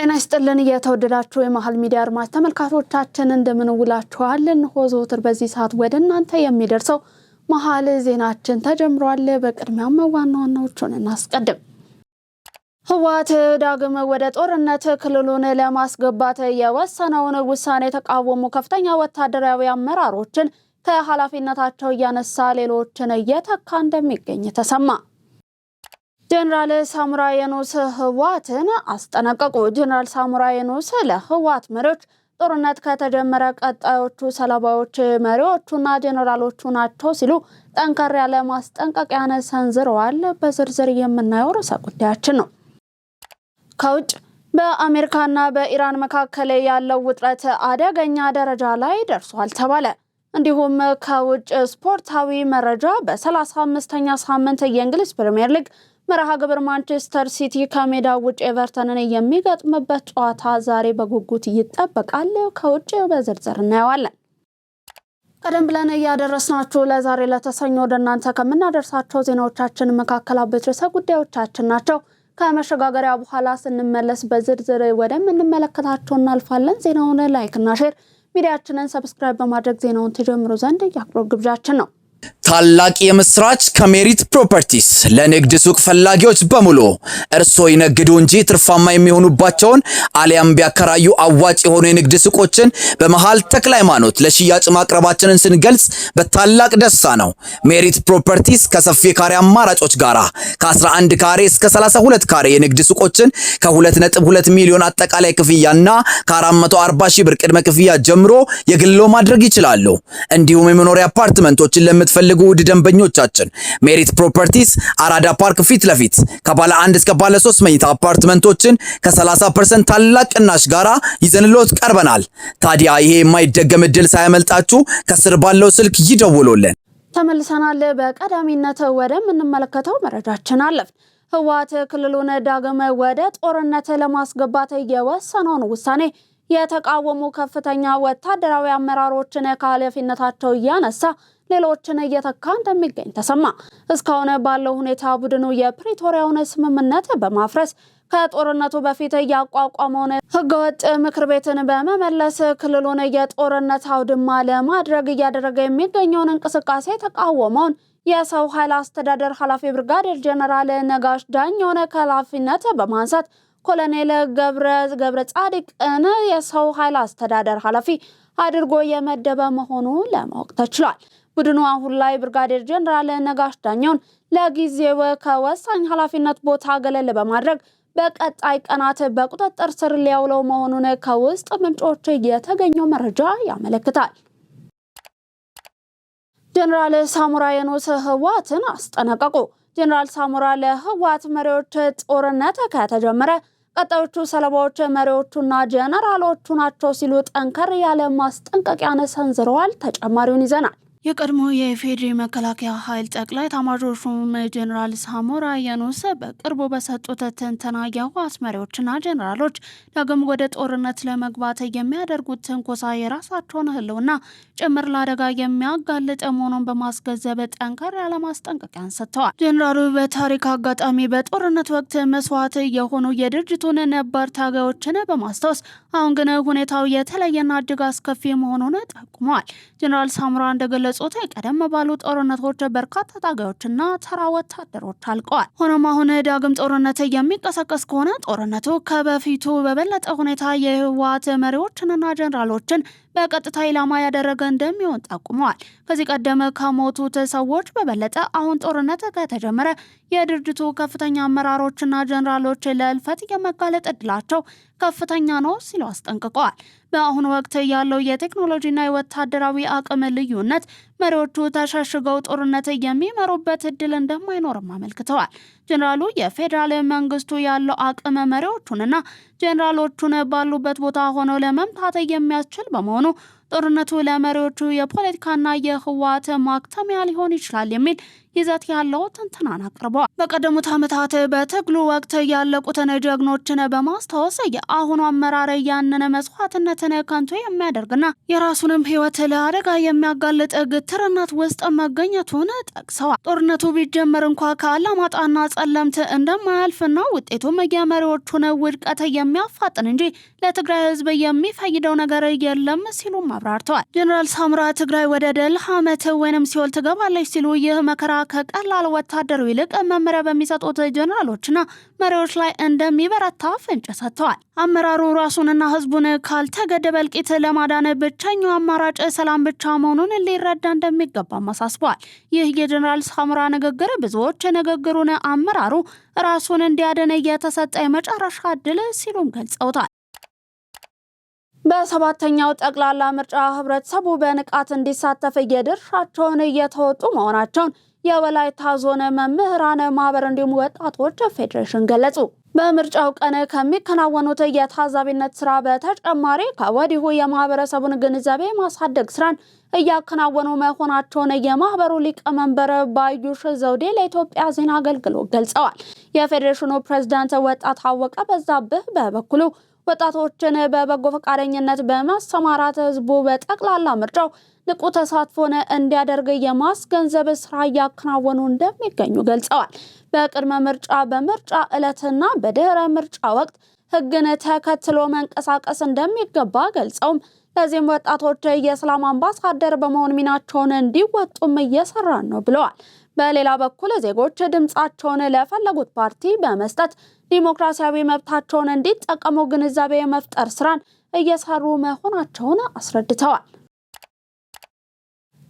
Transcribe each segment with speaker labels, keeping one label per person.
Speaker 1: ጤና ይስጥልን የተወደዳችሁ የመሃል ሚዲያ አድማጭ ተመልካቾቻችን እንደምን ውላችኋልን? ሆዞትር በዚህ ሰዓት ወደ እናንተ የሚደርሰው መሃል ዜናችን ተጀምሯል። በቅድሚያም ዋና ዋናዎቹን እናስቀድም። ህወሓት ዳግም ወደ ጦርነት ክልሉን ለማስገባት የወሰነውን ውሳኔ የተቃወሙ ከፍተኛ ወታደራዊ አመራሮችን ከኃላፊነታቸው ያነሳ ሌሎችን እየተካ እንደሚገኝ ተሰማ። ጀነራል ሳሞራ የኑስ ህወሓትን አስጠነቀቁ። ጀነራል ሳሞራ የኑስ ለህወሓት መሪዎች ጦርነት ከተጀመረ ቀጣዮቹ ሰለባዎች መሪዎቹና ጀነራሎቹ ናቸው ሲሉ ጠንከር ያለ ማስጠንቀቂያን ሰንዝረዋል። በዝርዝር የምናየው ርዕሰ ጉዳያችን ነው። ከውጭ በአሜሪካና በኢራን መካከል ያለው ውጥረት አደገኛ ደረጃ ላይ ደርሷል ተባለ። እንዲሁም ከውጭ ስፖርታዊ መረጃ በ35ኛ ሳምንት የእንግሊዝ ፕሪሚየር ሊግ መርሃ ግብር ማንቸስተር ሲቲ ከሜዳው ውጭ ኤቨርተንን የሚገጥምበት ጨዋታ ዛሬ በጉጉት ይጠበቃል። ከውጭ በዝርዝር እናየዋለን። ቀደም ብለን ያደረስናችሁ ለዛሬ ለተሰኞ ወደ እናንተ ከምናደርሳቸው ዜናዎቻችን መካከል አበይት ርዕሰ ጉዳዮቻችን ናቸው። ከመሸጋገሪያ በኋላ ስንመለስ በዝርዝር ወደምንመለከታቸው እናልፋለን። ዜናውን ላይክ እና ሼር ሚዲያችንን ሰብስክራይብ በማድረግ ዜናውን ተጀምሩ ዘንድ የአክብሮት ግብዣችን ነው።
Speaker 2: ታላቅ የምስራች ከሜሪት ፕሮፐርቲስ ለንግድ ሱቅ ፈላጊዎች በሙሉ እርሶ ይነግዱ እንጂ ትርፋማ የሚሆኑባቸውን አሊያም ቢያከራዩ አዋጭ የሆኑ የንግድ ሱቆችን በመሃል ተክለ ሃይማኖት ለሽያጭ ማቅረባችንን ስንገልጽ በታላቅ ደስታ ነው። ሜሪት ፕሮፐርቲስ ከሰፊ ካሬ አማራጮች ጋራ ከ11 ካሬ እስከ 32 ካሬ የንግድ ሱቆችን ከ2.2 ሚሊዮን አጠቃላይ ክፍያና ከ440 ሺህ ብር ቅድመ ክፍያ ጀምሮ የግሎ ማድረግ ይችላሉ። እንዲሁም የመኖሪያ አፓርትመንቶችን ለምትፈልጉ ውድ ደንበኞቻችን ሜሪት ፕሮፐርቲስ አራዳ ፓርክ ፊት ለፊት ከባለ 1 እስከ ባለ 3 መኝታ አፓርትመንቶችን ከ30% ታላቅ ቅናሽ ጋራ ይዘንሎት ቀርበናል። ታዲያ ይሄ የማይደገም እድል ሳያመልጣችሁ ከስር ባለው ስልክ ይደውሉልን።
Speaker 1: ተመልሰናል። በቀዳሚነት ወደምንመለከተው መረጃችን አለፍ። ህወሓት ክልሉን ዳግም ወደ ጦርነት ለማስገባት የወሰነውን ውሳኔ የተቃወሙ ከፍተኛ ወታደራዊ አመራሮችን ከኃላፊነታቸው ያነሳ ሌሎችን እየተካ እንደሚገኝ ተሰማ። እስካሁን ባለው ሁኔታ ቡድኑ የፕሪቶሪያውን ስምምነት በማፍረስ ከጦርነቱ በፊት ያቋቋመውን ህገወጥ ምክር ቤትን በመመለስ ክልሉን የጦርነት አውድማ ለማድረግ እያደረገ የሚገኘውን እንቅስቃሴ ተቃወመውን የሰው ኃይል አስተዳደር ኃላፊ ብርጋዴር ጀነራል ነጋሽ ዳኘውን ከኃላፊነት በማንሳት ኮሎኔል ገብረ ጻድቅን የሰው ኃይል አስተዳደር ኃላፊ አድርጎ የመደበ መሆኑ ለማወቅ ተችሏል። ቡድኑ አሁን ላይ ብርጋዴር ጀነራል ነጋሽ ዳኘውን ለጊዜው ከወሳኝ ኃላፊነት ቦታ ገለል በማድረግ በቀጣይ ቀናት በቁጥጥር ስር ሊያውለው መሆኑን ከውስጥ ምንጮች የተገኘው መረጃ ያመለክታል። ጀነራል ሳሞራ የኑስ ህወሓትን አስጠነቀቁ። ጀነራል ሳሞራ ለህወሓት መሪዎች ጦርነት ከተጀመረ ቀጣዮቹ ሰለባዎች መሪዎቹና ጀነራሎቹ ናቸው ሲሉ ጠንከር ያለ ማስጠንቀቂያን ሰንዝረዋል። ተጨማሪውን ይዘናል። የቀድሞ የኢፌዴሪ መከላከያ ኃይል ጠቅላይ ኤታማዦር ሹም ጀነራል ሳሞራ የኑስ በቅርቡ በሰጡት ትንተና የህወሓት መሪዎችና ጀነራሎች ዳግም ወደ ጦርነት ለመግባት የሚያደርጉት ትንኮሳ የራሳቸውን ህልውና ጭምር ለአደጋ የሚያጋልጥ መሆኑን በማስገንዘብ ጠንከር ያለ ማስጠንቀቂያን ሰጥተዋል። ጀነራሉ በታሪክ አጋጣሚ በጦርነት ወቅት መስዋዕት የሆኑ የድርጅቱን ነባር ታጋዮችን በማስታወስ አሁን ግን ሁኔታው የተለየና እጅግ አስከፊ መሆኑን ጠቁመዋል። ጀነራል ሳሞራ እንደገለጹት ቀደም ባሉ ጦርነቶች በርካታ ታጋዮችና ተራ ወታደሮች አልቀዋል። ሆኖም አሁን ዳግም ጦርነት የሚቀሰቀስ ከሆነ ጦርነቱ ከበፊቱ በበለጠ ሁኔታ የህወሓት መሪዎችንና ጀነራሎችን በቀጥታ ኢላማ ያደረገ እንደሚሆን ጠቁመዋል። ከዚህ ቀደም ከሞቱት ሰዎች በበለጠ አሁን ጦርነት ከተጀመረ የድርጅቱ ከፍተኛ አመራሮችና ጀነራሎች ለእልፈት የመጋለጥ እድላቸው ከፍተኛ ነው ሲሉ አስጠንቅቀዋል። በአሁኑ ወቅት ያለው የቴክኖሎጂና የወታደራዊ አቅም ልዩነት መሪዎቹ ተሸሽገው ጦርነት የሚመሩበት እድል እንደማይኖርም አመልክተዋል። ጀነራሉ የፌዴራል መንግስቱ ያለው አቅም መሪዎቹንና ጀነራሎቹን ባሉበት ቦታ ሆነው ለመምታት የሚያስችል በመሆኑ ጦርነቱ ለመሪዎቹ የፖለቲካና የህወሓት ማክተሚያ ሊሆን ይችላል የሚል ይዘት ያለው ትንተናን አቅርበዋል። በቀደሙት ዓመታት በትግሉ ወቅት ያለቁትን ጀግኖችን በማስታወስ የአሁኑ አመራር ያንን መስዋዕትነትን ከንቱ የሚያደርግና የራሱንም ህይወት ለአደጋ የሚያጋልጥ ግትርነት ውስጥ መገኘቱን ጠቅሰዋል። ጦርነቱ ቢጀመር እንኳ ከአላማጣና ጸለምት እንደማያልፍና ውጤቱም የመሪዎቹን ውድቀት የሚያፋጥን እንጂ ለትግራይ ህዝብ የሚፈይደው ነገር የለም ሲሉም አብራርተዋል። ጀነራል ሳሞራ ትግራይ ወደ ድል ዓመት ወይንም ሲኦል ትገባለች ሲሉ ይህ መከራ ከቀላል ወታደሩ ይልቅ መመሪያ በሚሰጡት ጀነራሎችና መሪዎች ላይ እንደሚበረታ ፍንጭ ሰጥተዋል። አመራሩ ራሱንና ህዝቡን ካልተገደበ እልቂት ለማዳን ብቸኛው አማራጭ ሰላም ብቻ መሆኑን ሊረዳ እንደሚገባም አሳስበዋል። ይህ የጀነራል ሳሞራ ንግግር ብዙዎች ንግግሩን አመራሩ ራሱን እንዲያድን የተሰጠ የመጨረሻ ዕድል ሲሉም ገልጸውታል። በሰባተኛው ጠቅላላ ምርጫ ህብረተሰቡ በንቃት እንዲሳተፍ የድርሻቸውን እየተወጡ መሆናቸውን የወላይታ ዞን መምህራን ማህበር እንዲሁም ወጣቶች ፌዴሬሽን ገለጹ። በምርጫው ቀን ከሚከናወኑት የታዛቢነት ስራ በተጨማሪ ከወዲሁ የማህበረሰቡን ግንዛቤ ማሳደግ ስራን እያከናወኑ መሆናቸውን የማህበሩ ሊቀመንበር ባዩሽ ዘውዴ ለኢትዮጵያ ዜና አገልግሎት ገልጸዋል። የፌዴሬሽኑ ፕሬዝዳንት ወጣት አወቀ በዛብህ በበኩሉ ወጣቶችን በበጎ ፈቃደኝነት በማሰማራት ህዝቡ በጠቅላላ ምርጫው ንቁ ተሳትፎን እንዲያደርግ የማስገንዘብ ስራ እያከናወኑ እንደሚገኙ ገልጸዋል። በቅድመ ምርጫ፣ በምርጫ ዕለትና በድህረ ምርጫ ወቅት ህግን ተከትሎ መንቀሳቀስ እንደሚገባ ገልጸውም ለዚህም ወጣቶች የሰላም አምባሳደር በመሆን ሚናቸውን እንዲወጡም እየሰራን ነው ብለዋል። በሌላ በኩል ዜጎች ድምጻቸውን ለፈለጉት ፓርቲ በመስጠት ዲሞክራሲያዊ መብታቸውን እንዲጠቀሙ ግንዛቤ የመፍጠር ስራን እየሰሩ መሆናቸውን አስረድተዋል።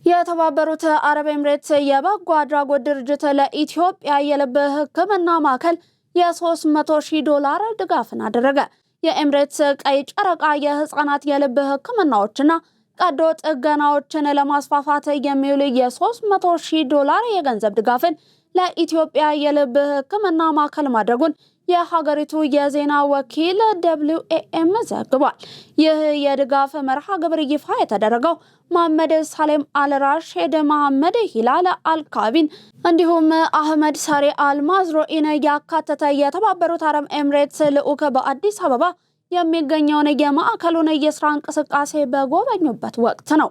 Speaker 1: የተባበሩት አረብ ኤምሬትስ የበጎ አድራጎት ድርጅት ለኢትዮጵያ የልብ ሕክምና ማዕከል $300,000 ድጋፍን አደረገ። የኤምሬትስ ቀይ ጨረቃ የህፃናት የልብ ሕክምናዎችና ቀዶ ጥገናዎችን ለማስፋፋት የሚውል $300,000 የገንዘብ ድጋፍን ለኢትዮጵያ የልብ ሕክምና ማዕከል ማድረጉን የሀገሪቱ የዜና ወኪል WAM ዘግቧል። ይህ የድጋፍ መርሃ ግብር ይፋ የተደረገው መሐመድ ሳሌም አልራሽድ፣ መሐመድ ሂላል አልካቢን እንዲሁም አህመድ ሳሪ አልማዝሮኢን ያካተተ የተባበሩት አረብ ኤምሬትስ ልዑክ በአዲስ አበባ የሚገኘውን የማዕከሉን የስራ እንቅስቃሴ በጎበኙበት ወቅት ነው።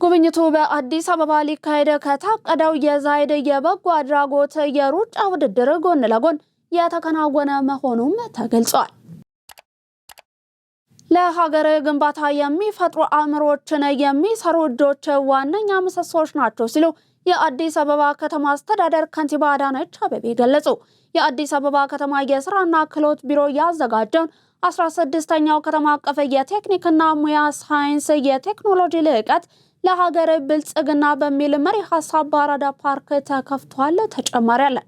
Speaker 1: ጉብኝቱ በአዲስ አበባ ሊካሄድ ከታቀደው የዛይድ የበጎ አድራጎት የሩጫ ውድድር ጎን ለጎን የተከናወነ መሆኑም ተገልጿል። ለሀገር ግንባታ የሚፈጥሩ አእምሮችን የሚሰሩ እጆች ዋነኛ ምሰሶች ናቸው ሲሉ የአዲስ አበባ ከተማ አስተዳደር ከንቲባ አዳነች አቤቤ ገለጹ። የአዲስ አበባ ከተማ የስራና ክህሎት ቢሮ ያዘጋጀውን 16ኛው ከተማ አቀፍ የቴክኒክና ሙያ ሳይንስ የቴክኖሎጂ ልዕቀት ለሀገር ብልጽግና በሚል መሪ ሀሳብ በአራዳ ፓርክ ተከፍቷል። ተጨማሪ አለ።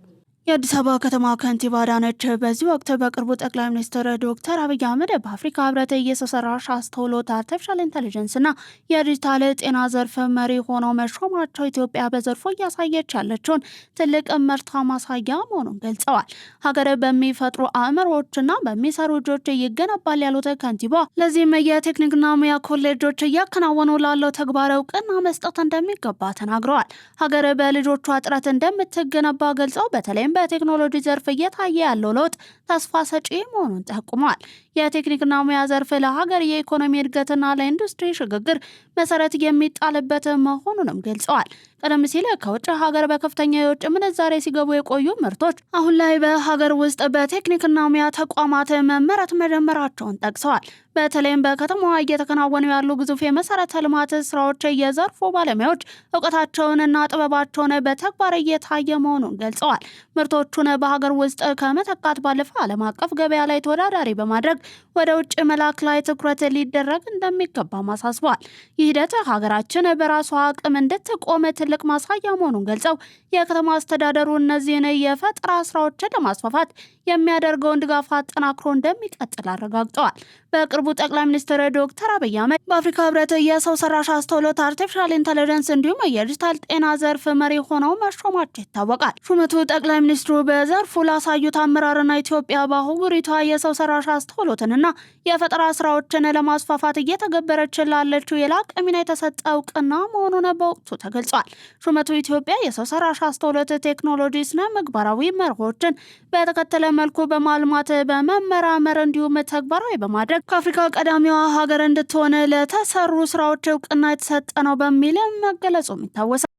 Speaker 1: የአዲስ አበባ ከተማ ከንቲባ አዳነች በዚህ ወቅት በቅርቡ ጠቅላይ ሚኒስትር ዶክተር አብይ አህመድ በአፍሪካ ህብረት የሰው ሰራሽ አስተውሎት አርቲፊሻል ኢንተለጀንስና የዲጂታል ጤና ዘርፍ መሪ ሆነው መሾማቸው ኢትዮጵያ በዘርፉ እያሳየች ያለችውን ትልቅ ምርታ ማሳያ መሆኑን ገልጸዋል። ሀገር በሚፈጥሩ አእምሮዎችና በሚሰሩ እጆች ይገነባል ያሉት ከንቲባ ለዚህም የቴክኒክና ሙያ ኮሌጆች እያከናወኑ ላለው ተግባር እውቅና መስጠት እንደሚገባ ተናግረዋል። ሀገር በልጆቿ ጥረት እንደምትገነባ ገልጸው በተለይም በቴክኖሎጂ ዘርፍ እየታየ ያለው ለውጥ ተስፋ ሰጪ መሆኑን ጠቁመዋል። የቴክኒክና ሙያ ዘርፍ ለሀገር የኢኮኖሚ እድገትና ለኢንዱስትሪ ሽግግር መሰረት የሚጣልበት መሆኑንም ገልጸዋል። ቀደም ሲል ከውጭ ሀገር በከፍተኛ የውጭ ምንዛሬ ሲገቡ የቆዩ ምርቶች አሁን ላይ በሀገር ውስጥ በቴክኒክና ሙያ ተቋማት መመረት መጀመራቸውን ጠቅሰዋል። በተለይም በከተማዋ እየተከናወኑ ያሉ ግዙፍ የመሰረተ ልማት ስራዎች የዘርፉ ባለሙያዎች እውቀታቸውንና ጥበባቸውን በተግባር እየታየ መሆኑን ገልጸዋል። ምርቶቹን በሀገር ውስጥ ከመተካት ባለፈ ዓለም አቀፍ ገበያ ላይ ተወዳዳሪ በማድረግ ወደ ውጭ መላክ ላይ ትኩረት ሊደረግ እንደሚገባ አሳስበዋል። ይህ ሂደት ሀገራችን በራሷ አቅም እንድትቆም ትልቅ ማሳያ መሆኑን ገልጸው የከተማ አስተዳደሩ እነዚህን የፈጠራ ስራዎችን ለማስፋፋት የሚያደርገውን ድጋፍ አጠናክሮ እንደሚቀጥል አረጋግጠዋል። በቅርቡ ጠቅላይ ሚኒስትር ዶክተር አብይ አህመድ በአፍሪካ ህብረት የሰው ሰራሽ አስተውሎት አርቲፊሻል ኢንተለጀንስ እንዲሁም የዲጂታል ጤና ዘርፍ መሪ ሆነው መሾማቸው ይታወቃል። ሹመቱ ጠቅላይ ሚኒስትሩ በዘርፉ ላሳዩት አመራርና ኢትዮጵያ በአህጉሪቷ የሰው ሰራሽ አስተውሎት ክህሎትንና የፈጠራ ስራዎችን ለማስፋፋት እየተገበረች ላለችው የላቀ ሚና የተሰጠ እውቅና መሆኑን በወቅቱ ተገልጿል። ሹመቱ ኢትዮጵያ የሰው ሰራሽ አስተውሎት ቴክኖሎጂ ስነ ምግባራዊ መርሆችን በተከተለ መልኩ በማልማት በመመራመር እንዲሁም ተግባራዊ በማድረግ ከአፍሪካ ቀዳሚዋ ሀገር እንድትሆን ለተሰሩ ስራዎች እውቅና የተሰጠ ነው በሚል መገለጹም ይታወሳል።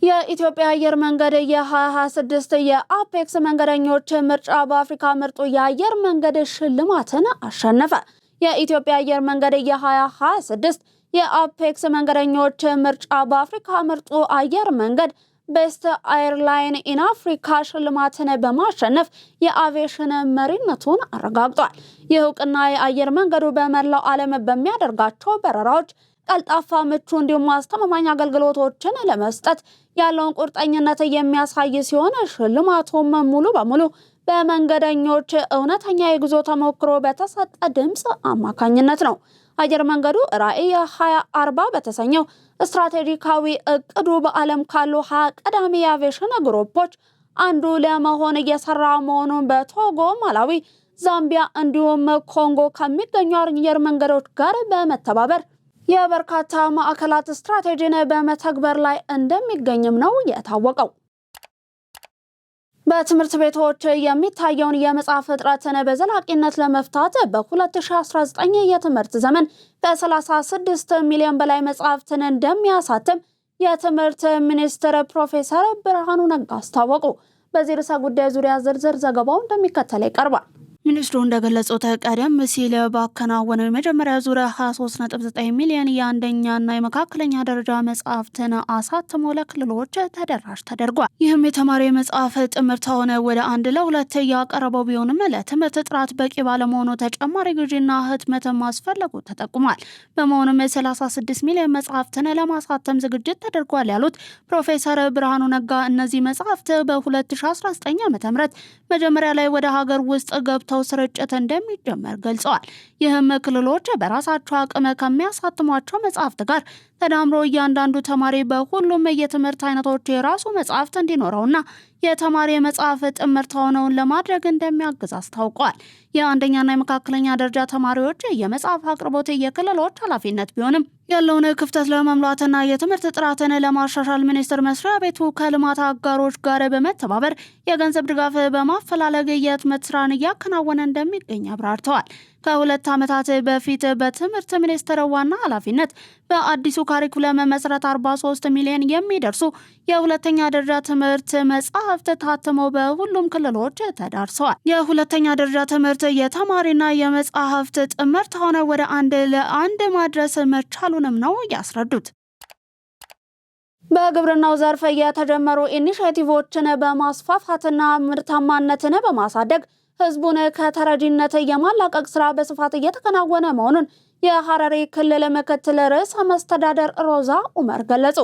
Speaker 1: የኢትዮጵያ አየር መንገድ የ2026 የአፔክስ መንገደኞች ምርጫ በአፍሪካ ምርጡ የአየር መንገድ ሽልማትን አሸነፈ። የኢትዮጵያ አየር መንገድ የ2026 የአፔክስ መንገደኞች ምርጫ በአፍሪካ ምርጡ አየር መንገድ ቤስት ኤርላይን ኢን አፍሪካ ሽልማትን በማሸነፍ የአቪዬሽን መሪነቱን አረጋግጧል። ይህ እውቅና የአየር መንገዱ በመላው ዓለም በሚያደርጋቸው በረራዎች ቀልጣፋ፣ ምቹ እንዲሁም አስተማማኝ አገልግሎቶችን ለመስጠት ያለውን ቁርጠኝነት የሚያሳይ ሲሆን ሽልማቱም ሙሉ በሙሉ በመንገደኞች እውነተኛ የጉዞ ተሞክሮ በተሰጠ ድምጽ አማካኝነት ነው። አየር መንገዱ ራዕይ 2040 በተሰኘው ስትራቴጂካዊ እቅዱ በዓለም ካሉ 20 ቀዳሚ የአቪዬሽን ግሩፖች አንዱ ለመሆን እየሰራ መሆኑን በቶጎ፣ ማላዊ፣ ዛምቢያ እንዲሁም ኮንጎ ከሚገኙ አየር መንገዶች ጋር በመተባበር የበርካታ ማዕከላት ስትራቴጂን በመተግበር ላይ እንደሚገኝም ነው የታወቀው። በትምህርት ቤቶች የሚታየውን የመጽሐፍ እጥረትን በዘላቂነት ለመፍታት በ2019 የትምህርት ዘመን ከ36 ሚሊዮን በላይ መጽሐፍትን እንደሚያሳትም የትምህርት ሚኒስትር ፕሮፌሰር ብርሃኑ ነጋ አስታወቁ። በዚህ ርዕሰ ጉዳይ ዙሪያ ዝርዝር ዘገባው እንደሚከተለው ይቀርባል። ሚኒስትሩ እንደገለጹት ቀደም ሲል ባከናወነው የመጀመሪያ ዙር 23.9 ሚሊዮን የአንደኛና የመካከለኛ ደረጃ መጽሐፍትን አሳትሞ ለክልሎች ተደራሽ ተደርጓል። ይህም የተማሪ መጽሐፍ ጥምርታውን ወደ 1 ለ2 ያቀረበው ቢሆንም ለትምህርት ጥራት በቂ ባለመሆኑ ተጨማሪ ግዢና ህትመት ማስፈለጉ ተጠቁሟል። በመሆኑም 36 ሚሊዮን መጽሐፍትን ለማሳተም ዝግጅት ተደርጓል ያሉት ፕሮፌሰር ብርሃኑ ነጋ እነዚህ መጽሐፍት በ2019 ዓ.ም መጀመሪያ ላይ ወደ ሀገር ውስጥ ገብተው ስርጭት እንደሚጀመር ገልጸዋል። ይህም ክልሎች በራሳቸው አቅም ከሚያሳትሟቸው መጽሐፍት ጋር ተዳምሮ እያንዳንዱ ተማሪ በሁሉም የትምህርት አይነቶች የራሱ መጽሐፍት እንዲኖረውና የተማሪ መጽሐፍ ጥምርታውን ለማድረግ እንደሚያግዝ አስታውቀዋል። የአንደኛና የመካከለኛ ደረጃ ተማሪዎች የመጽሐፍ አቅርቦት የክልሎች ኃላፊነት ቢሆንም ያለውን ክፍተት ለመሙላትና የትምህርት ጥራትን ለማሻሻል ሚኒስቴር መስሪያ ቤቱ ከልማት አጋሮች ጋር በመተባበር የገንዘብ ድጋፍ በማፈላለግ የህትመት ስራን እያከናወነ እንደሚገኝ አብራርተዋል። ከ2 ዓመታት በፊት በትምህርት ሚኒስቴር ዋና ኃላፊነት በአዲሱ ካሪኩለም መሰረት 43 ሚሊዮን የሚደርሱ የሁለተኛ ደረጃ ትምህርት መጽሐፍት ታትመው በሁሉም ክልሎች ተዳርሰዋል። የሁለተኛ ደረጃ ትምህርት የተማሪና የመጽሐፍት ጥምርታውን ወደ 1 ለ1 ማድረስ መቻሉንም ነው ያስረዱት። በግብርናው ዘርፍ የተጀመሩ ኢኒሼቲቮችን በማስፋፋትና ምርታማነትን በማሳደግ ህዝቡን ከተረጂነት የማላቀቅ ስራ በስፋት እየተከናወነ መሆኑን የሐረሪ ክልል ምክትል ርዕሰ መስተዳደር ሮዛ ኡመር ገለጹ።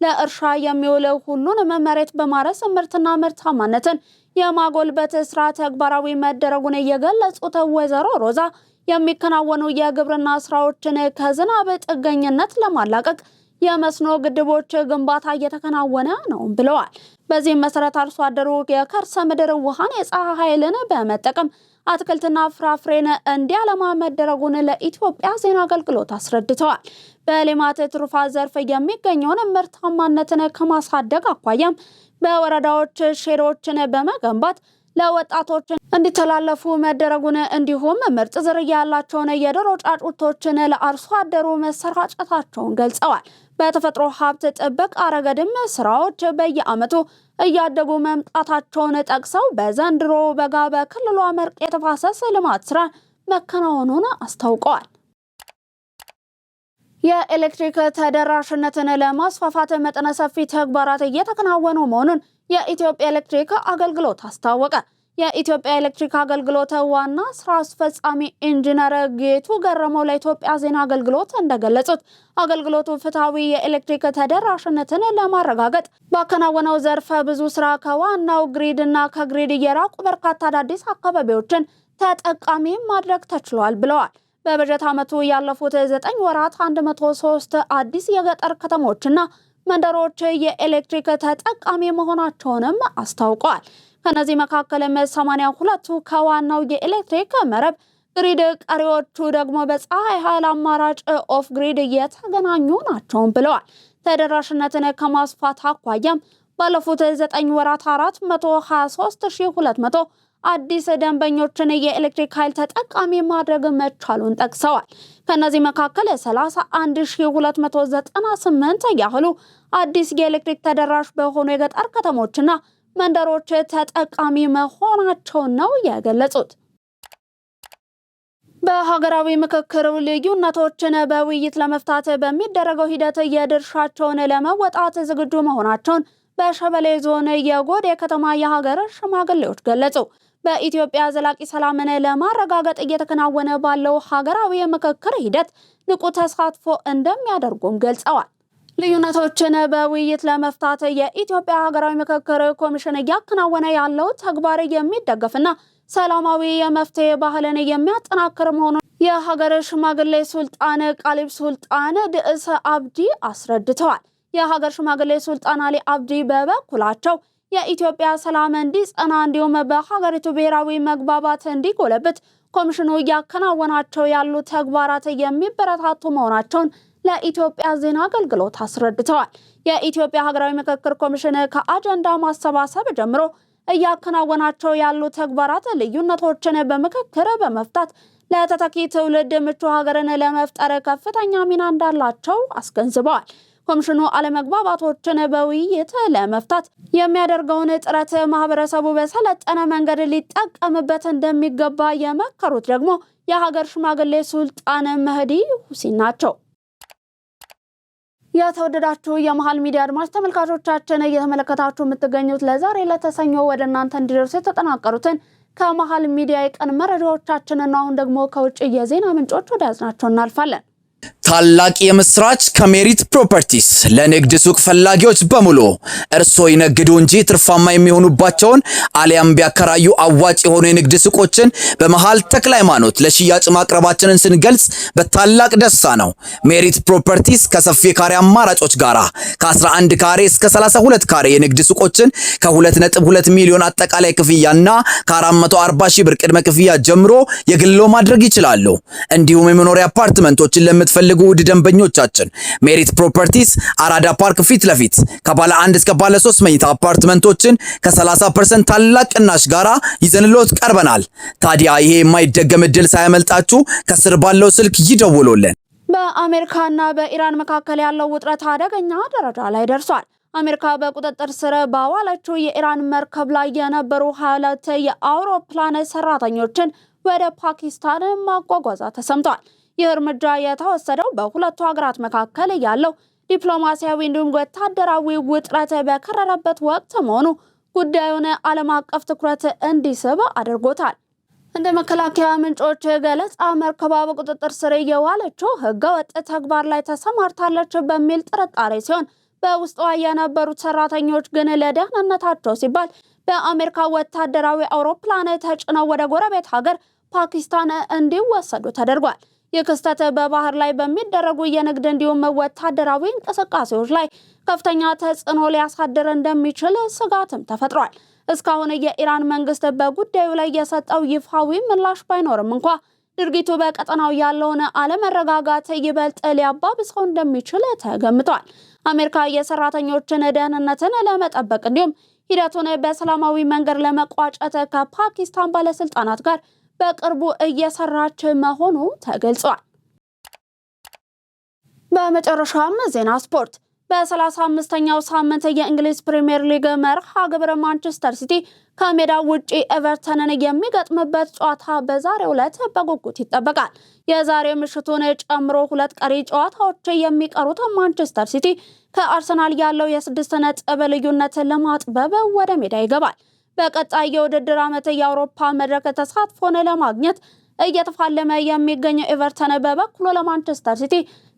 Speaker 1: ለእርሻ የሚውል ሁሉንም መሬት በማረስ ምርትና ምርታማነትን የማጎልበት ስራ ተግባራዊ መደረጉን የገለጹት ወይዘሮ ሮዛ የሚከናወኑ የግብርና ስራዎችን ከዝናብ ጥገኝነት ለማላቀቅ የመስኖ ግድቦች ግንባታ እየተከናወነ ነው ብለዋል። በዚህም መሰረት አርሶ አደሩ የከርሰ ምድር ውሃን የፀሐይ ኃይልን በመጠቀም አትክልትና ፍራፍሬን እንዲያለማ መደረጉን ለኢትዮጵያ ዜና አገልግሎት አስረድተዋል። በሌማት ትሩፋት ዘርፍ የሚገኘውን ምርታማነትን ከማሳደግ አኳያም በወረዳዎች ሼዶችን በመገንባት ለወጣቶች እንዲተላለፉ መደረጉን እንዲሁም ምርጥ ዝርያ ያላቸውን የዶሮ ጫጩቶችን ለአርሶ አደሩ መሰራጨታቸውን ገልጸዋል። በተፈጥሮ ሀብት ጥበቃ ረገድም ስራዎች በየዓመቱ እያደጉ መምጣታቸውን ጠቅሰው በዘንድሮ በጋ በክልሉ አመርቂ የተፋሰስ ልማት ስራ መከናወኑን አስታውቀዋል። የኤሌክትሪክ ተደራሽነትን ለማስፋፋት መጠነ ሰፊ ተግባራት እየተከናወኑ መሆኑን የኢትዮጵያ ኤሌክትሪክ አገልግሎት አስታወቀ። የኢትዮጵያ ኤሌክትሪክ አገልግሎት ዋና ስራ አስፈጻሚ ኢንጂነር ጌቱ ገረመው ለኢትዮጵያ ዜና አገልግሎት እንደገለጹት አገልግሎቱ ፍትሃዊ የኤሌክትሪክ ተደራሽነትን ለማረጋገጥ ባከናወነው ዘርፈ ብዙ ስራ ከዋናው ግሪድና ከግሪድ የራቁ በርካታ አዳዲስ አካባቢዎችን ተጠቃሚ ማድረግ ተችሏል ብለዋል። በበጀት ዓመቱ ያለፉት 9 ወራት 103 አዲስ የገጠር ከተሞችና መንደሮች የኤሌክትሪክ ተጠቃሚ መሆናቸውንም አስታውቀዋል። ከነዚህ መካከልም 82ቱ ከዋናው የኤሌክትሪክ መረብ ግሪድ፣ ቀሪዎቹ ደግሞ በፀሐይ ኃይል አማራጭ ኦፍ ግሪድ የተገናኙ ናቸው ብለዋል። ተደራሽነትን ከማስፋት አኳያም ባለፉት 9 ወራት 423200 አዲስ ደንበኞችን የኤሌክትሪክ ኃይል ተጠቃሚ ማድረግ መቻሉን ጠቅሰዋል። ከነዚህ መካከል 31298 ያህሉ አዲስ የኤሌክትሪክ ተደራሽ በሆኑ የገጠር ከተሞችና መንደሮች ተጠቃሚ መሆናቸውን ነው የገለጹት። በሀገራዊ ምክክር ልዩነቶችን በውይይት ለመፍታት በሚደረገው ሂደት የድርሻቸውን ለመወጣት ዝግጁ መሆናቸውን በሸበሌ ዞን የጎዴ ከተማ የሀገር ሽማግሌዎች ገለጹ። በኢትዮጵያ ዘላቂ ሰላምን ለማረጋገጥ እየተከናወነ ባለው ሀገራዊ ምክክር ሂደት ንቁ ተሳትፎ እንደሚያደርጉም ገልጸዋል። ልዩነቶችን በውይይት ለመፍታት የኢትዮጵያ ሀገራዊ ምክክር ኮሚሽን እያከናወነ ያለው ተግባር የሚደገፍና ሰላማዊ የመፍትሄ ባህልን የሚያጠናክር መሆኑን የሀገር ሽማግሌ ሱልጣን ቃሊብ ሱልጣን ድእሰ አብዲ አስረድተዋል። የሀገር ሽማግሌ ሱልጣን አሊ አብዲ በበኩላቸው የኢትዮጵያ ሰላም እንዲጸና እንዲሁም በሀገሪቱ ብሔራዊ መግባባት እንዲጎለብት ኮሚሽኑ እያከናወናቸው ያሉ ተግባራት የሚበረታቱ መሆናቸውን ለኢትዮጵያ ዜና አገልግሎት አስረድተዋል። የኢትዮጵያ ሀገራዊ ምክክር ኮሚሽን ከአጀንዳ ማሰባሰብ ጀምሮ እያከናወናቸው ያሉ ተግባራት ልዩነቶችን በምክክር በመፍታት ለተተኪ ትውልድ ምቹ ሀገርን ለመፍጠር ከፍተኛ ሚና እንዳላቸው አስገንዝበዋል። ኮሚሽኑ አለመግባባቶችን በውይይት ለመፍታት የሚያደርገውን ጥረት ማህበረሰቡ በሰለጠነ መንገድ ሊጠቀምበት እንደሚገባ የመከሩት ደግሞ የሀገር ሽማግሌ ሱልጣን መህዲ ሁሴን ናቸው። የተወደዳችሁ የመሃል ሚዲያ አድማጭ ተመልካቾቻችን እየተመለከታችሁ የምትገኙት ለዛሬ ለተሰኞ ወደ እናንተ እንዲደርሱ የተጠናቀሩትን ከመሃል ሚዲያ የቀን መረጃዎቻችንን ነው። አሁን ደግሞ ከውጭ የዜና ምንጮች ወደ ያዝናቸው እናልፋለን።
Speaker 2: ታላቅ የምስራች ከሜሪት ፕሮፐርቲስ ለንግድ ሱቅ ፈላጊዎች በሙሉ እርሶ ይነግዱ እንጂ ትርፋማ የሚሆኑባቸውን አሊያም ቢያከራዩ አዋጭ የሆኑ የንግድ ሱቆችን በመሃል ተክለ ሃይማኖት ለሽያጭ ማቅረባችንን ስንገልጽ በታላቅ ደስታ ነው። ሜሪት ፕሮፐርቲስ ከሰፊ ካሬ አማራጮች ጋራ ከ11 ካሬ እስከ 32 ካሬ የንግድ ሱቆችን ከ2.2 ሚሊዮን አጠቃላይ ክፍያና ከ440 ሺህ ብር ቅድመ ክፍያ ጀምሮ የግሎ ማድረግ ይችላሉ። እንዲሁም የመኖሪያ አፓርትመንቶችን ለምትፈልጉ ውድ ደንበኞቻችን ሜሪት ፕሮፐርቲስ አራዳ ፓርክ ፊት ለፊት ከባለ 1 እስከ ባለ 3 መኝታ አፓርትመንቶችን ከ30% ታላቅ ቅናሽ ጋራ ይዘንሎት ቀርበናል። ታዲያ ይሄ የማይደገም እድል ሳያመልጣችሁ ከስር ባለው ስልክ ይደውሉልን።
Speaker 1: በአሜሪካና በኢራን መካከል ያለው ውጥረት አደገኛ ደረጃ ላይ ደርሷል። አሜሪካ በቁጥጥር ስር ባዋለችው የኢራን መርከብ ላይ የነበሩ 22 የአውሮፕላን ሰራተኞችን ወደ ፓኪስታን ማጓጓዟ ተሰምቷል። ይህ እርምጃ የተወሰደው በሁለቱ ሀገራት መካከል ያለው ዲፕሎማሲያዊ እንዲሁም ወታደራዊ ውጥረት በከረረበት ወቅት መሆኑ ጉዳዩን ዓለም አቀፍ ትኩረት እንዲስብ አድርጎታል። እንደ መከላከያ ምንጮች ገለጻ መርከቧ በቁጥጥር ስር የዋለችው ህገወጥ ተግባር ላይ ተሰማርታለች በሚል ጥርጣሬ ሲሆን በውስጧ የነበሩት ሰራተኞች ግን ለደህንነታቸው ሲባል በአሜሪካ ወታደራዊ አውሮፕላን ተጭነው ወደ ጎረቤት ሀገር ፓኪስታን እንዲወሰዱ ተደርጓል። ይህ ክስተት በባህር ላይ በሚደረጉ የንግድ እንዲሁም ወታደራዊ እንቅስቃሴዎች ላይ ከፍተኛ ተጽዕኖ ሊያሳድር እንደሚችል ስጋትም ተፈጥሯል። እስካሁን የኢራን መንግስት በጉዳዩ ላይ የሰጠው ይፋዊ ምላሽ ባይኖርም እንኳ ድርጊቱ በቀጠናው ያለውን አለመረጋጋት ይበልጥ ሊያባብሰው እንደሚችል ተገምቷል። አሜሪካ የሰራተኞችን ደህንነትን ለመጠበቅ እንዲሁም ሂደቱን በሰላማዊ መንገድ ለመቋጨት ከፓኪስታን ባለስልጣናት ጋር በቅርቡ እየሰራች መሆኑ ተገልጿል። በመጨረሻም ዜና ስፖርት። በ35ኛው ሳምንት የእንግሊዝ ፕሪሚየር ሊግ መርሃ ግብር ማንቸስተር ሲቲ ከሜዳው ውጪ ኤቨርተንን የሚገጥምበት ጨዋታ በዛሬው ዕለት በጉጉት ይጠበቃል። የዛሬ ምሽቱን ጨምሮ 2 ቀሪ ጨዋታዎች የሚቀሩት ማንቸስተር ሲቲ ከአርሰናል ያለው የ6 ነጥብ ልዩነትን ለማጥበብ ወደ ሜዳ ይገባል። በቀጣይ የውድድር ዓመት የአውሮፓ መድረክ ተሳትፎን ለማግኘት እየተፋለመ የሚገኘው ኤቨርተን በበኩሉ ለማንቸስተር ሲቲ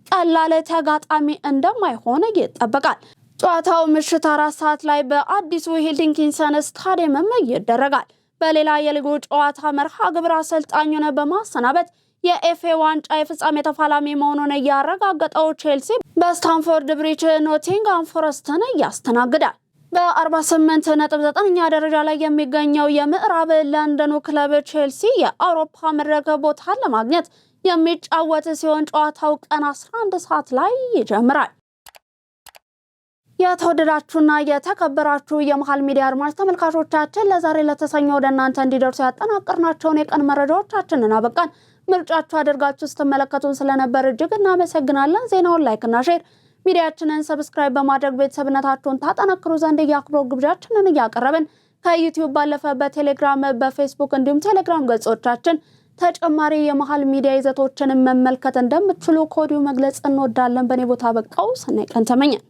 Speaker 1: ቀላል ተጋጣሚ እንደማይሆን ይጠበቃል። ጨዋታው ምሽት 4 ሰዓት ላይ በአዲሱ ሂልተን ኪንግስተን ስታዲየም ይደረጋል። በሌላ የሊጉ ጨዋታ መርሃ ግብር አሰልጣኙን በማሰናበት የኤፍኤ ዋንጫ የፍጻሜ ተፋላሚ መሆኑን ያረጋገጠው ቼልሲ በስታንፎርድ ብሪጅ ኖቲንግሃም ፎረስትን ያስተናግዳል። በ48.9ኛ ደረጃ ላይ የሚገኘው የምዕራብ ለንደኑ ክለብ ቼልሲ የአውሮፓ መድረክ ቦታን ለማግኘት የሚጫወት ሲሆን ጨዋታው ቀን 11 ሰዓት ላይ ይጀምራል። የተወደዳችሁና የተከበራችሁ የመሃል ሚዲያ አድማጭ ተመልካቾቻችን ለዛሬ ለተሰኘው ወደ እናንተ እንዲደርሱ ያጠናቀርናቸውን የቀን መረጃዎቻችንን አበቃን። ምርጫችሁ አድርጋችሁ ስትመለከቱን ስለነበር እጅግ እናመሰግናለን። ዜናውን ላይክና ሼር ሚዲያችንን ሰብስክራይብ በማድረግ ቤተሰብነታችሁን ታጠናክሩ ዘንድ የአክብሮት ግብዣችንን እያቀረብን ከዩቲዩብ ባለፈ በቴሌግራም በፌስቡክ እንዲሁም ቴሌግራም ገጾቻችን ተጨማሪ የመሃል ሚዲያ ይዘቶችን መመልከት እንደምትችሉ ኮዲው መግለጽ እንወዳለን። በኔ ቦታ በቃው ሰናይ ቀን ተመኘን።